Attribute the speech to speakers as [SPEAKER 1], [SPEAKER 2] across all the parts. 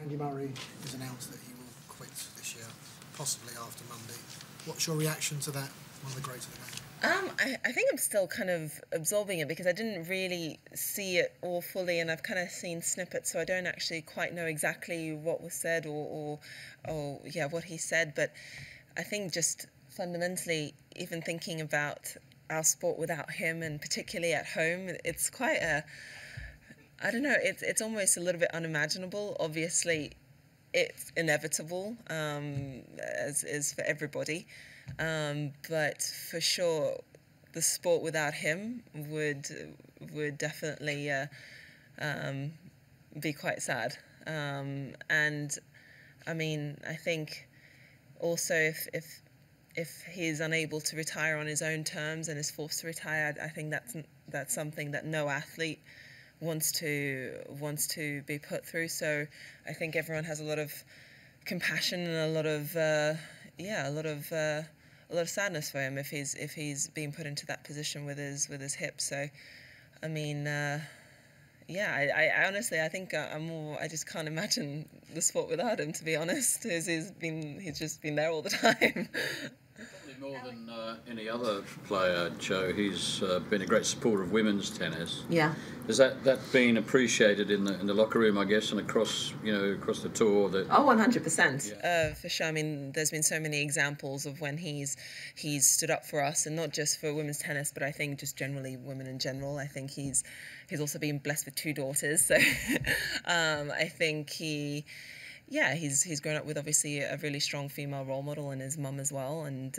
[SPEAKER 1] Andy Murray has announced that he will quit this year, possibly after Monday. What's your reaction to that, one of the greats of the game?
[SPEAKER 2] I think I'm still kind of absorbing it because I didn't really see it all fully, and I've kind of seen snippets, so I don't actually quite know exactly what was said or what he said. But I think just fundamentally, even thinking about our sport without him, and particularly at home, it's quite I don't know, it's almost a little bit unimaginable. Obviously, it's inevitable, as is for everybody. But for sure, the sport without him would definitely be quite sad. And I mean, I think also if he's unable to retire on his own terms and is forced to retire, I think that's something that no athlete wants to be put through. So I think everyone has a lot of compassion and a lot of sadness for him if he's being put into that position with his hip. So I mean, I honestly, I think I just can't imagine the sport without him, to be honest. He's just been there all the time.
[SPEAKER 3] Probably more than any other player, Joe. He's been a great supporter of women's tennis.
[SPEAKER 2] Yeah.
[SPEAKER 3] Has that been appreciated in the locker room, I guess, and across the tour? That
[SPEAKER 2] 100%. For sure. I mean, there's been so many examples of when he's stood up for us, and not just for women's tennis, but I think just generally women in general. I think he's also been blessed with 2 daughters, so I think he's grown up with obviously a really strong female role model in his mum as well, and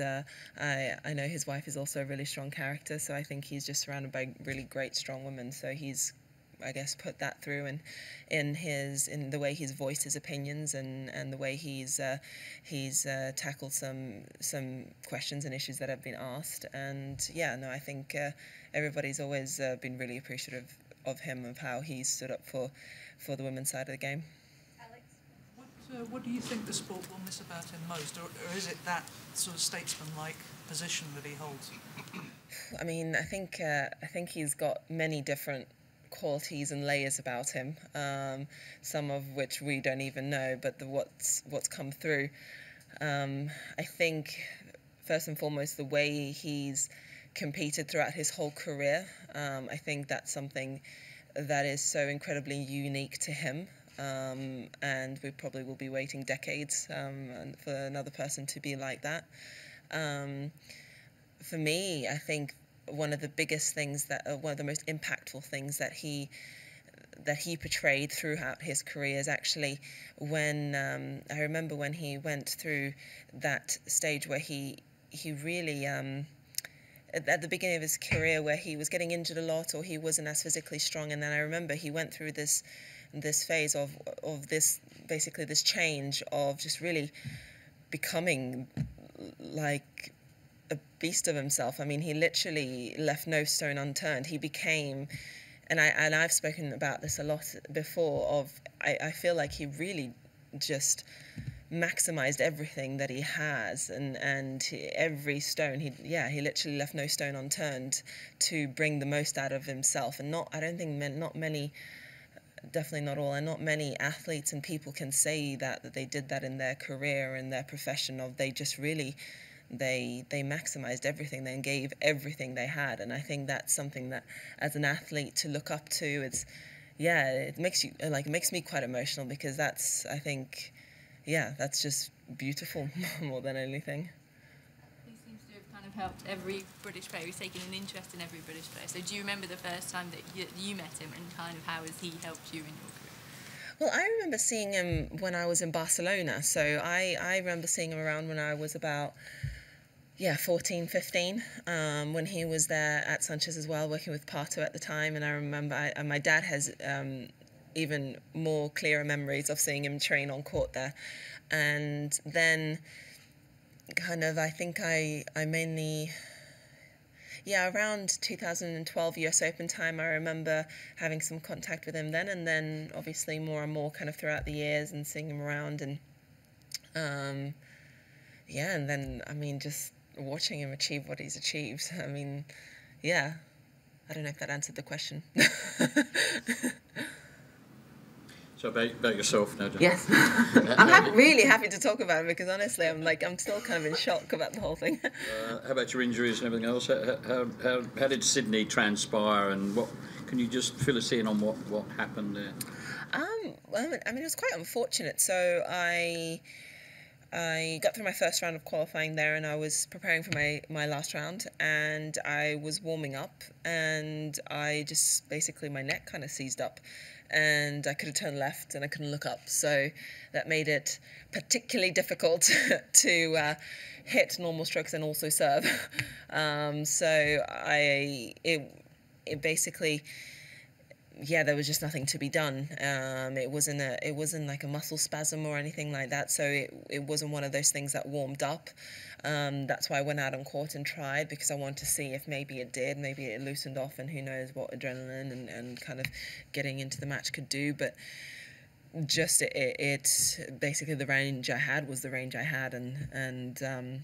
[SPEAKER 2] I know his wife is also a really strong character, so I think he's just surrounded by really great, strong women. So he's, I guess, put that through in the way he's voiced his opinions and the way he's tackled some questions and issues that have been asked. And I think everybody's always been really appreciative of him, of how he stood up for the women's side of the game.
[SPEAKER 4] What do you think the sport will miss about him most, or is it that sort of statesman-like position that he holds?
[SPEAKER 2] I mean, I think he's got many different qualities and layers about him, some of which we don't even know, but what's come through. I think first and foremost, the way he's competed throughout his whole career, I think that's something that is so incredibly unique to him. And we probably will be waiting decades for another person to be like that. For me, I think one of the biggest things one of the most impactful things that he portrayed throughout his career is actually when I remember when he went through that stage where he really at the beginning of his career where he was getting injured a lot, or he wasn't as physically strong, and then I remember he went through this phase of this change of just really becoming like a beast of himself. I mean, he literally left no stone unturned. He became, and I've spoken about this a lot before, I feel like he really just maximized everything that he has, and every stone he literally left no stone unturned to bring the most out of himself. And definitely not all, and not many athletes and people can say that they did that in their career and their profession. They just really they maximized everything, they gave everything they had. And I think that's something that as an athlete to look up to, it makes me quite emotional, because that's just beautiful more than anything.
[SPEAKER 5] He seems to have kind of helped every British player. He's taken an interest in every British player. So do you remember the first time that you met him, and kind of how has he helped you in your career?
[SPEAKER 2] Well, I remember seeing him when I was in Barcelona. So I remember seeing him around when I was about 14, 15, when he was there at Sanchez as well, working with Pato at the time. And I remember my dad has even more clearer memories of seeing him train on court there. And then kind of, I think I mainly, around 2012 US Open time, I remember having some contact with him then, and then obviously more and more kind of throughout the years, and seeing him around, and and then, I mean, just watching him achieve what he's achieved. I mean, I don't know if that answered the question.
[SPEAKER 3] So about yourself now, John.
[SPEAKER 2] Yes. Really happy to talk about it because honestly, I'm still kind of in shock about the whole thing.
[SPEAKER 3] How about your injuries and everything else? How did Sydney transpire, and what can you just fill us in on what happened there?
[SPEAKER 2] Well, I mean, it was quite unfortunate. So I got through my first round of qualifying there, and I was preparing for my last round, and I was warming up, and I just basically my neck kind of seized up, and I could have turned left and I couldn't look up, so that made it particularly difficult to hit normal strokes and also serve. So it basically, yeah, there was just nothing to be done. It wasn't like a muscle spasm or anything like that. So it wasn't one of those things that warmed up. That's why I went out on court and tried, because I wanted to see if maybe it did, maybe it loosened off, and who knows what adrenaline and kind of getting into the match could do. But just it basically the range I had was the range I had, and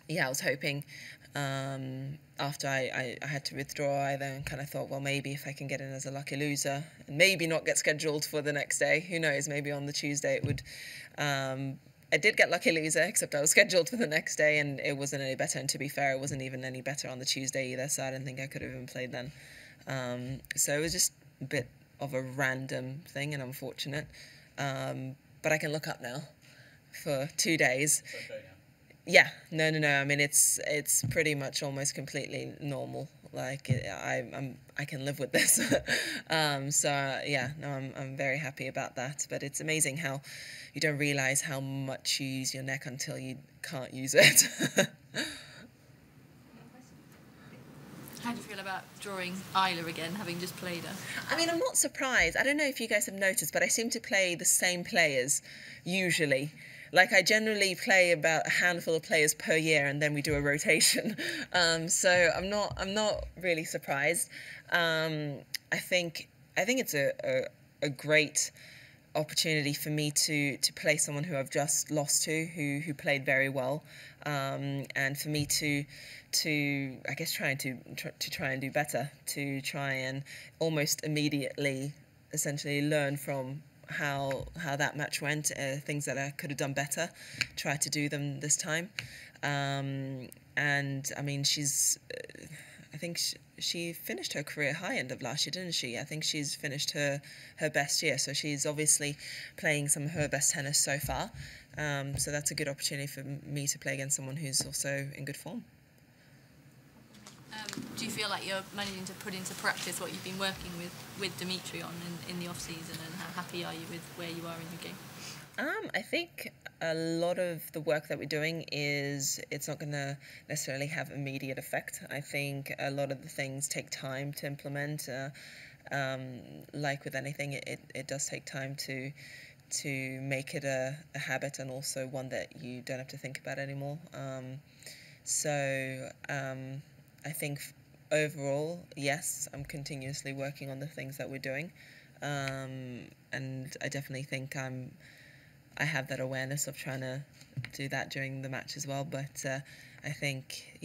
[SPEAKER 2] yeah, I was hoping. After I had to withdraw, I then kind of thought, well, maybe if I can get in as a lucky loser and maybe not get scheduled for the next day, who knows, maybe on the Tuesday it would. I did get lucky loser, except I was scheduled for the next day and it wasn't any better. And to be fair, it wasn't even any better on the Tuesday either, so I didn't think I could have even played then. So it was just a bit of a random thing and unfortunate. But I can look up now for 2 days.
[SPEAKER 3] It's okay now.
[SPEAKER 2] Yeah, no. I mean, it's pretty much almost completely normal. Like I can live with this. So yeah, no, I'm very happy about that. But it's amazing how you don't realise how much you use your neck until you can't use it.
[SPEAKER 5] How do you feel about drawing Isla again, having just played her?
[SPEAKER 2] I mean, I'm not surprised. I don't know if you guys have noticed, but I seem to play the same players usually. Like, I generally play about a handful of players per year, and then we do a rotation. So I'm not really surprised. I think it's a great opportunity for me to play someone who I've just lost to, who played very well, and for me to I guess try and do better, to try and almost immediately essentially learn from how that match went, things that I could have done better, try to do them this time. And I mean, I think she finished her career high end of last year, didn't she? I think she's finished her best year, so she's obviously playing some of her best tennis so far. So that's a good opportunity for me to play against someone who's also in good form.
[SPEAKER 5] Do you feel like you're managing to put into practice what you've been working with Dimitri on in the off-season, and how happy are you with where you are in your game?
[SPEAKER 2] I think a lot of the work that we're doing it's not going to necessarily have immediate effect. I think a lot of the things take time to implement. Like with anything, it does take time to make it a habit, and also one that you don't have to think about anymore. I think overall, yes, I'm continuously working on the things that we're doing, and I definitely think I have that awareness of trying to do that during the match as well. But I think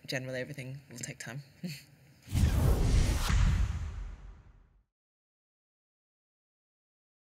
[SPEAKER 2] generally everything will take time.